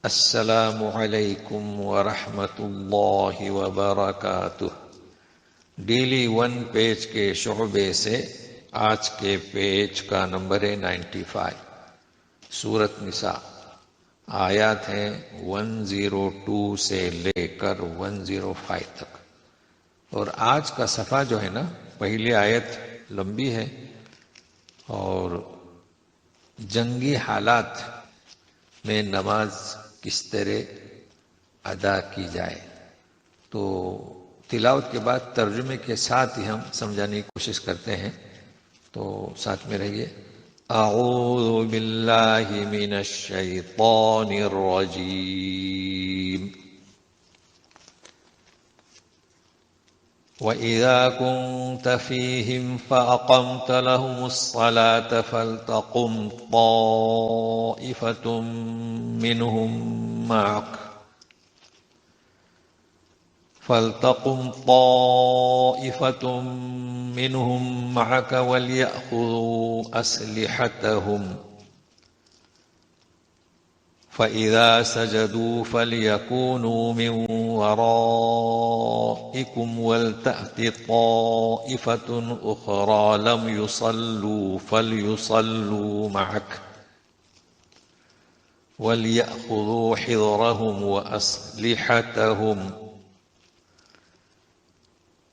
السلام علیکم ورحمۃ اللہ وبرکاتہ۔ ڈیلی ون پیج کے شعبے سے آج کے پیج کا نمبر ہے 95۔ سورۃ نساء، آیات ہیں 102 سے لے کر 105 تک۔ اور آج کا صفحہ جو ہے نا، پہلی آیت لمبی ہے اور جنگی حالات میں نماز کس طرح ادا کی جائے، تو تلاوت کے بعد ترجمے کے ساتھ ہی ہم سمجھانے کی کوشش کرتے ہیں، تو ساتھ میں رہیے۔ اعوذ باللہ من الشیطان الرجیم۔ وَإِذَا كُنْتَ فِيهِمْ فَأَقَمْتَ لَهُمُ الصَّلَاةَ فَلْتَقُمْ طَائِفَةٌ مِّنْهُمْ مَعَكَ وَلْيَأْخُذُوا أَسْلِحَتَهُمْ فَإِذَا سَجَدُوا فَلْيَكُونُوا مِنْ وَرَائِكُمْ وَلْتَأْتِ طَائِفَةٌ أُخْرَى لَمْ يُصَلُّوا فَلْيُصَلُّوا مَعَكَ وَلْيَأْخُذُوا حِذْرَهُمْ وَأَسْلِحَتَهُمْ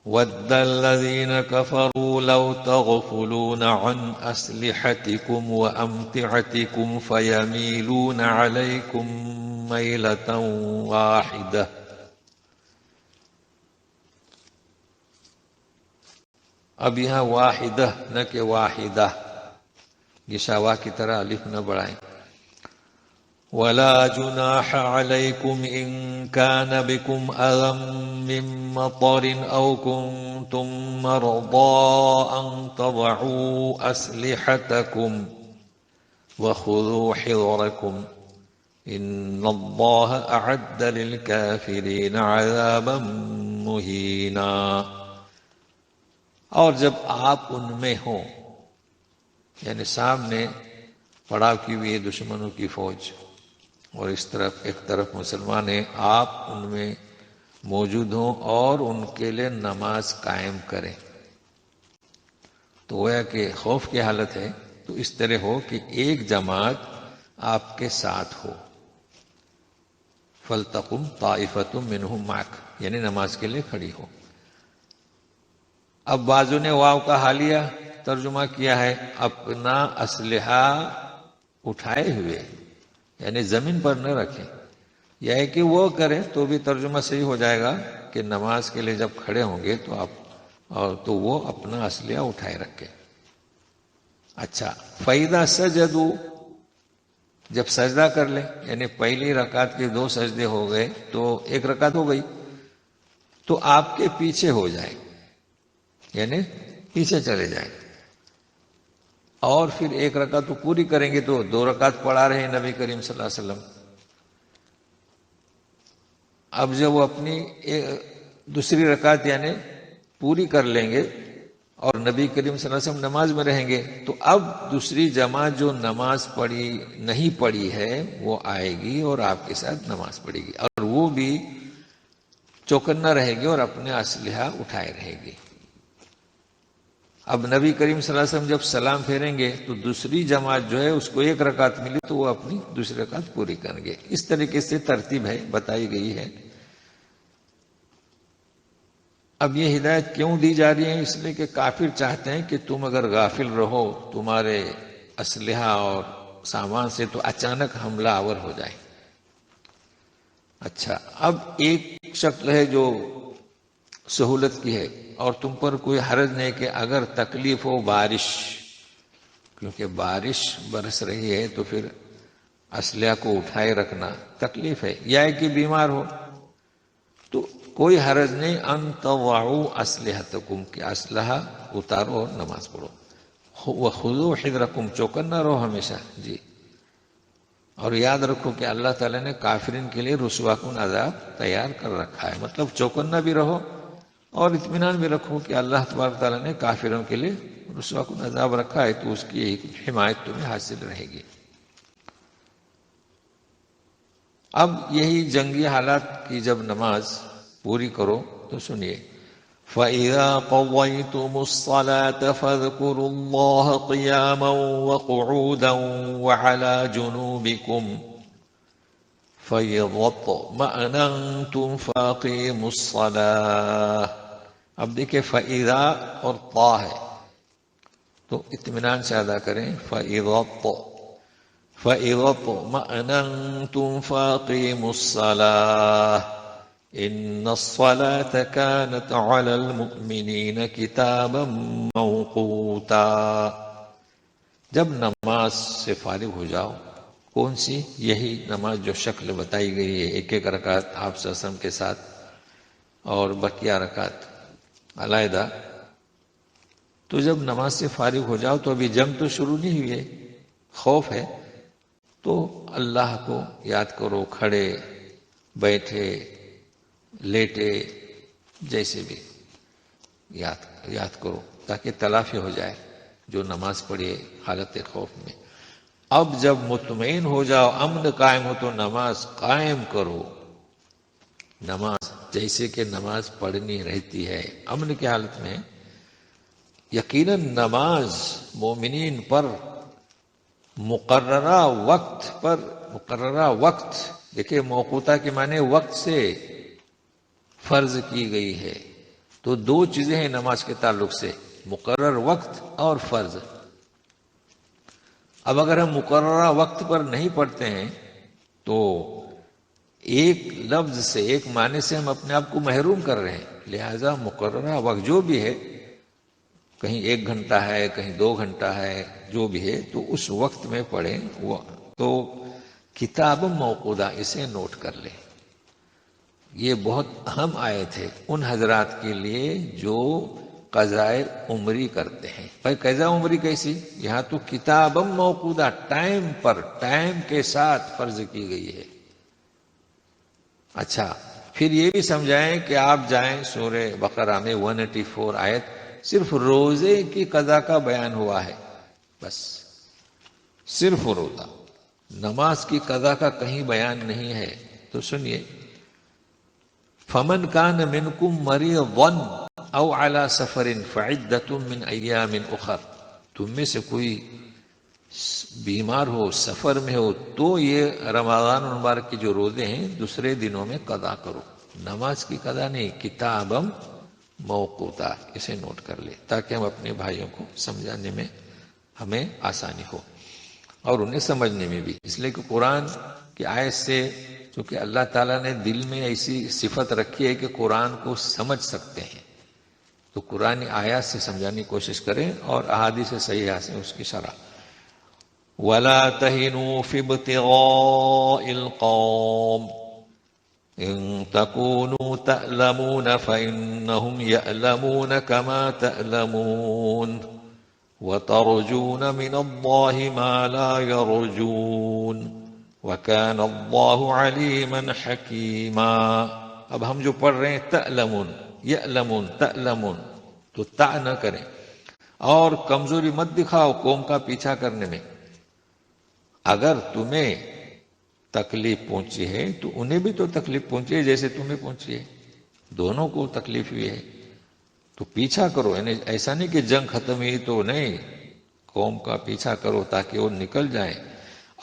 وَدَّ الَّذِينَ كَفَرُوا لَوْ تَغْفُلُونَ عَنْ أَسْلِحَتِكُمْ وَأَمْتِعَتِكُمْ فَيَمِيلُونَ عَلَيْكُمْ مَيْلَةً وَاحِدَةً۔ اب یہاں واحدہ نہ کہ واحدہ، یہ شاوا کی طرح الف نہ بڑھائیں۔ وَلَا جُنَاحَ عَلَيْكُمْ إِن كَانَ بِكُمْ أَذًى مِّن مَّطَرٍ أَوْ كُنتُم مَّرْضَىٰ أَن تَضَعُوا أَسْلِحَتَكُمْ وَخُذُوا حِذْرَكُمْ إِنَّ اللَّهَ أَعَدَّ لِلْكَافِرِينَ عَذَابًا مُّهِينًا۔ اور جب آپ ان میں ہوں، یعنی سامنے پڑاؤ کی ہوئی دشمنوں کی فوج اور اس طرف ایک طرف مسلمان ہیں، آپ ان میں موجود ہوں اور ان کے لیے نماز قائم کریں، تو گویا کہ خوف کی حالت ہے، تو اس طرح ہو کہ ایک جماعت آپ کے ساتھ ہو۔ فَلْتَقُمْ طَائِفَةٌ مِّنْهُمْ مَعَكَ، یعنی نماز کے لیے کھڑی ہو۔ اب بعضوں نے واو کا حالیہ ترجمہ کیا ہے اپنا اسلحہ اٹھائے ہوئے، یعنی زمین پر نہ رکھیں، یا ہے کہ وہ کریں تو بھی ترجمہ صحیح ہو جائے گا کہ نماز کے لیے جب کھڑے ہوں گے تو وہ اپنا اسلحہ اٹھائے رکھیں۔ اچھا، فَإِذَا سَجَدُوا، جب سجدہ کر لیں، یعنی پہلی رکعت کے 2 سجدے ہو گئے تو ایک رکعت ہو گئی، تو آپ کے پیچھے ہو جائیں، یعنی پیچھے چلے جائیں، اور پھر ایک رکعت تو پوری کریں گے، تو 2 رکعت پڑھا رہے ہیں نبی کریم صلی اللہ علیہ وسلم۔ اب جب وہ اپنی دوسری رکعت یعنی پوری کر لیں گے اور نبی کریم صلی اللہ علیہ وسلم نماز میں رہیں گے، تو اب دوسری جماعت جو نماز نہیں پڑھی ہے وہ آئے گی اور آپ کے ساتھ نماز پڑھے گی، اور وہ بھی چوکنا رہے گی اور اپنے اسلحہ اٹھائے رہے گی۔ اب نبی کریم صلی اللہ علیہ وسلم جب سلام پھیریں گے تو دوسری جماعت جو ہے اس کو 1 رکعت ملی تو وہ اپنی دوسری رکعت پوری کریں گے۔ اس طریقے سے ترتیب ہے، بتائی گئی ہے۔ اب یہ ہدایت کیوں دی جا رہی ہے؟ اس لیے کہ کافر چاہتے ہیں کہ تم اگر غافل رہو تمہارے اسلحہ اور سامان سے تو اچانک حملہ آور ہو جائے۔ اچھا، اب ایک شکل ہے جو سہولت کی ہے اور تم پر کوئی حرج نہیں کہ اگر تکلیف ہو بارش، کیونکہ بارش برس رہی ہے تو پھر اسلحہ کو اٹھائے رکھنا تکلیف ہے، یا ہے کہ بیمار ہو تو کوئی حرج نہیں، ان تضعوا اسلحتکم، کہ اسلحہ اتارو اور نماز پڑھو۔ وخذوا حذرکم، چوکنا رہو ہمیشہ، جی۔ اور یاد رکھو کہ اللہ تعالیٰ نے کافرین کے لیے رسوا کن عذاب تیار کر رکھا ہے، مطلب چوکنا بھی رہو اور اطمینان بھی رکھو کہ اللہ تبارک تعالیٰ نے کافروں کے لیے رسوا کن عذاب رکھا ہے، تو اس کی حمایت تمہیں حاصل رہے گی۔ اب یہی جنگی حالات کی جب نماز پوری کرو تو سنیے، فَإِذَا قَضَيْتُمُ الصَّلَاةَ فَاذْكُرُوا اللَّهَ قِيَامًا وَقُعُودًا وَعَلَى جُنُوبِكُمْ فَإِذَا اطْمَأْنَنْتُمْ فَأَقِيمُوا الصَّلَاةَ۔ اب دیکھیں فَإِذَا اور طا ہے تو اطمینان سے ادا کریں، فَإِذَا اطْمَأْنَنْتُمْ فَأَقِيمُوا الصَّلَاةَ إِنَّ الصَّلَاةَ كَانَتْ عَلَى الْمُؤْمِنِينَ كِتَابًا مَوْقُوتًا۔ جب نماز سے فارغ ہو جاؤ، کون سی؟ یہی نماز جو شکل بتائی گئی ہے، ایک ایک رکعت آپ صلی اللہ علیہ وسلم کے ساتھ اور بقیہ رکعت علیحدہ۔ تو جب نماز سے فارغ ہو جاؤ تو ابھی جنگ تو شروع نہیں ہوئی ہے، خوف ہے، تو اللہ کو یاد کرو، کھڑے بیٹھے لیٹے جیسے بھی یاد کرو تاکہ تلافی ہو جائے جو نماز پڑھے حالت خوف میں۔ اب جب مطمئن ہو جاؤ، امن قائم ہو تو نماز قائم کرو، نماز جیسے کہ نماز پڑھنی رہتی ہے امن کی حالت میں۔ یقیناً نماز مومنین پر مقررہ وقت، دیکھیں موقوتہ کے معنی وقت سے فرض کی گئی ہے، تو دو چیزیں ہیں نماز کے تعلق سے، مقرر وقت اور فرض۔ اب اگر ہم مقررہ وقت پر نہیں پڑھتے ہیں تو ایک لفظ سے، ایک معنی سے ہم اپنے آپ کو محروم کر رہے ہیں، لہذا مقررہ وقت جو بھی ہے، کہیں 1 گھنٹہ ہے، کہیں 2 گھنٹہ ہے، جو بھی ہے تو اس وقت میں پڑھیں۔ تو کتاب موقودہ، اسے نوٹ کر لیں، یہ بہت اہم آیت ہے ان حضرات کے لیے جو قضائے عمری کرتے ہیں۔ بھائی قضاء عمری کیسی؟ یہاں تو کتاب موقودہ، ٹائم پر، ٹائم کے ساتھ فرض کی گئی ہے۔ اچھا، پھر یہ بھی سمجھائیں کہ آپ جائیں سورہ بقرہ میں 184 آیت صرف روزے کی قضا کا بیان ہوا ہے، بس صرف روزہ، نماز کی قضا کا کہیں بیان نہیں ہے۔ تو سنیے، فَمَنْ كَانَ مِنْكُمْ مَرِيضًا أَوْ عَلَى سَفَرٍ فَعِدَّةٌ مِّنْ أَيَّامٍ أُخَرَ، تم میں سے کوئی بیمار ہو، سفر میں ہو، تو یہ رمضان المبارک کے جو روزے ہیں دوسرے دنوں میں قضا کرو، نماز کی قضا نہیں، کتابم موقوتا، اسے نوٹ کر لے تاکہ ہم اپنے بھائیوں کو سمجھانے میں ہمیں آسانی ہو اور انہیں سمجھنے میں بھی۔ اس لیے کہ قرآن کی آیت سے، چونکہ اللہ تعالیٰ نے دل میں ایسی صفت رکھی ہے کہ قرآن کو سمجھ سکتے ہیں، تو قرآن آیات سے سمجھانے کی کوشش کریں اور احادیث صحیحہ سے اس کی شرح۔ وَلَا تَهِنُوا فِي ابْتِغَاءِ الْقَوْمِ إِن تَكُونُوا تَأْلَمُونَ فَإِنَّهُمْ يَأْلَمُونَ كَمَا تَأْلَمُونَ وَتَرْجُونَ مِنَ اللَّهِ مَا لَا يَرْجُونَ وَكَانَ اللَّهُ عَلِيمًا حَكِيمًا۔ اب ہم جو پڑھ رہے ہیں تَأْلَمُونَ، یَأْلَمُونَ، تَأْلَمُونَ، تو تا نہ کریں اور کمزوری مت دکھاؤ قوم کا پیچھا کرنے میں۔ اگر تمہیں تکلیف پہنچی ہے تو انہیں بھی تو تکلیف پہنچی ہے جیسے تمہیں پہنچی ہے، دونوں کو تکلیف ہوئی ہے، تو پیچھا کرو۔ یعنی ایسا نہیں کہ جنگ ختم ہوئی تو نہیں، قوم کا پیچھا کرو تاکہ وہ نکل جائیں۔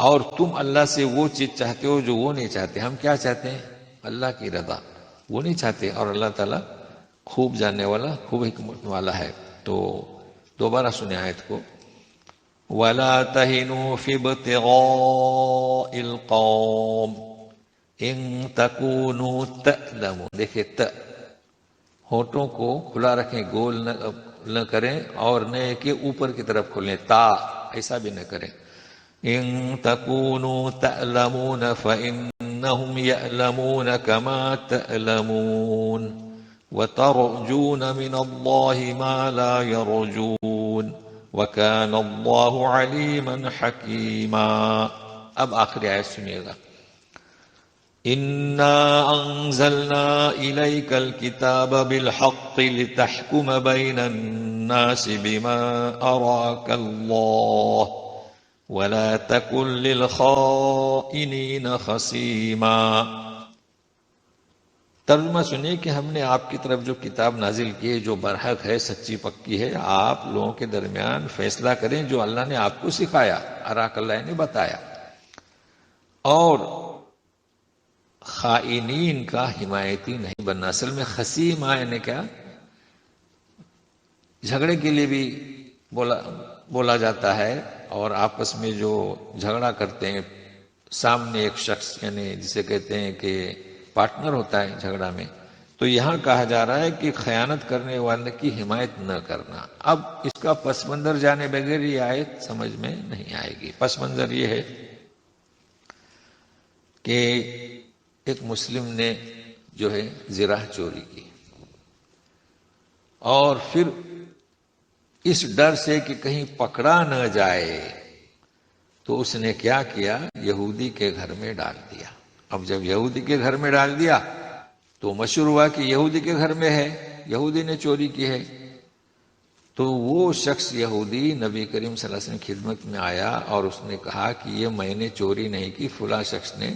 اور تم اللہ سے وہ چیز چاہتے ہو جو وہ نہیں چاہتے۔ ہم کیا چاہتے ہیں؟ اللہ کی رضا، وہ نہیں چاہتے، اور اللہ تعالیٰ خوب جاننے والا، خوب حکمت والا ہے۔ تو دوبارہ سنیں آیت کو، وَلَا تَهِنُوا فِي ابْتِغَاءِ الْقَوْمِ إِن تَكُونُوا تَأْلَمُونَ۔ دیکھیں ہونٹوں کو کھلا رکھیں، گول نہ کریں اور نہ کہ اوپر کی طرف کھولیں، تا ایسا بھی نہ کریں۔ إِن تَكُونُوا تَأْلَمُونَ فَإِنَّهُمْ يَأْلَمُونَ كَمَا تَأْلَمُونَ وَتَرْجُونَ مِنَ اللَّهِ مَا لَا يَرْجُونَ وَكَانَ اللَّهُ عَلِيمًا حَكِيمًا۔ اب آخری آیت سنیے گا، إِنَّا أَنزَلْنَا إِلَيْكَ الْكِتَابَ بِالْحَقِّ لِتَحْكُمَ بَيْنَ النَّاسِ بِمَا أَرَاكَ اللَّهُ ولا تكن للخائنين خصيما۔ ترجمہ سنیے کہ ہم نے آپ کی طرف جو کتاب نازل کی ہے جو برحق ہے، سچی پکی ہے، آپ لوگوں کے درمیان فیصلہ کریں جو اللہ نے آپ کو سکھایا، اراک اللہ نے بتایا، اور خائنین کا حمایتی نہیں بننا۔ اصل میں خصیم نے کیا، جھگڑے کے لیے بھی بولا جاتا ہے، اور آپس میں جو جھگڑا کرتے ہیں، سامنے ایک شخص یعنی جسے کہتے ہیں کہ پارٹنر ہوتا ہے جھگڑا میں، تو یہاں کہا جا رہا ہے کہ خیانت کرنے والے کی حمایت نہ کرنا۔ اب اس کا پس منظر جانے بغیر یہ آیت سمجھ میں نہیں آئے گی۔ پس منظر یہ ہے کہ ایک مسلم نے جو ہے زرہ چوری کی، اور پھر اس ڈر سے کہ کہیں پکڑا نہ جائے تو اس نے کیا کیا، یہودی کے گھر میں ڈال دیا۔ اب جب یہودی کے گھر میں ڈال دیا تو مشہور ہوا کہ یہودی کے گھر میں ہے، یہودی نے چوری کی ہے، تو وہ شخص یہودی نبی کریم صلی اللہ علیہ وسلم کی خدمت میں آیا اور اس نے کہا کہ یہ میں نے چوری نہیں کی، فلاں شخص نے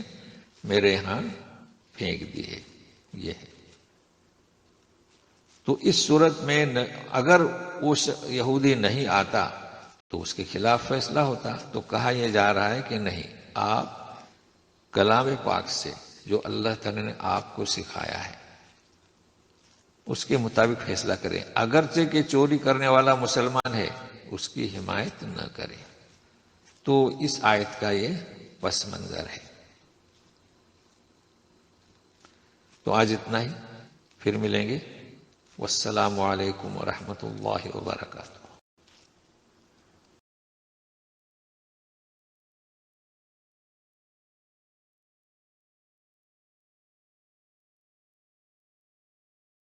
میرے ہاں پھینک دی ہے، یہ ہے۔ تو اس صورت میں اگر وہ یہودی نہیں آتا تو اس کے خلاف فیصلہ ہوتا۔ تو کہا یہ جا رہا ہے کہ نہیں، آپ کلام پاک سے جو اللہ تعالی نے آپ کو سکھایا ہے اس کے مطابق فیصلہ کریں، اگرچہ کہ چوری کرنے والا مسلمان ہے اس کی حمایت نہ کریں۔ تو اس آیت کا یہ پس منظر ہے۔ تو آج اتنا ہی، پھر ملیں گے۔ والسلام علیکم ورحمۃ اللہ وبرکاتہ۔